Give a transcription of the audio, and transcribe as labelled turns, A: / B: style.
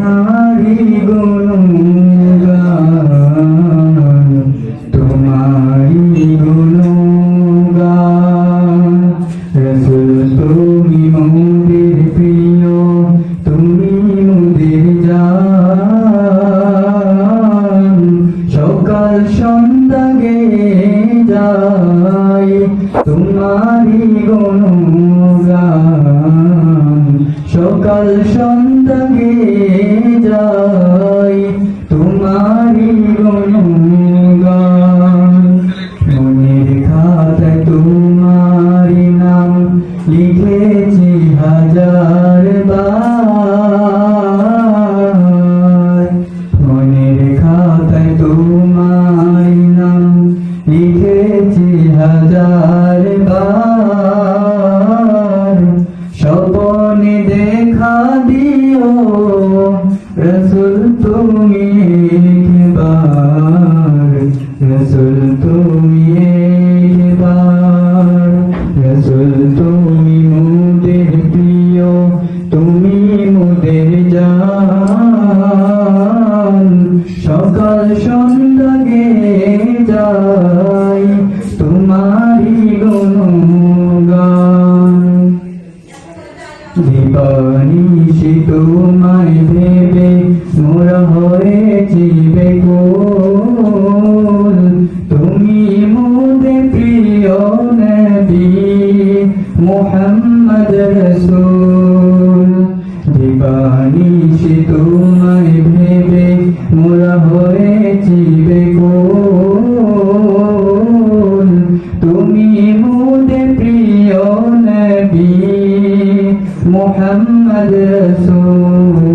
A: তোমারি গুণগান, তোমারি গুণগান। রাসূল তুমি মোদের প্রিয়, তুমি মোদের জান। সকাল সন্ধ্যা গেয়ে যাই তোমারি গুণগান, সকাল সন্ধ্যা গেয়ে যাই তোমারি গুণগান। মনের খাতায় তোমারি নাম লিখেছি হাজার বার, মনের খাতায় তোমারি নাম লিখেছি হাজার বার। স্বপনে দেখা দিও রাসূল তুমি একবার, রাসূল তুমি একবার। রাসূল তুমি মোদের প্রিয়, তুমি মোদের জান। সকাল সন্ধ্যা গেয়ে যাই তোমারি গুণগান। দিবানিশি তোমায় ভেবে মোরা হয়েছি বেকুল, তুমি মোদের প্রিয় নবী মুহাম্মদ রাসূল। দিবানিশি তোমায় ভেবে মোরা হয়েছি বেকুল, তুমি মোদের প্রিয় নবী মুহাম্মদ রাসূল।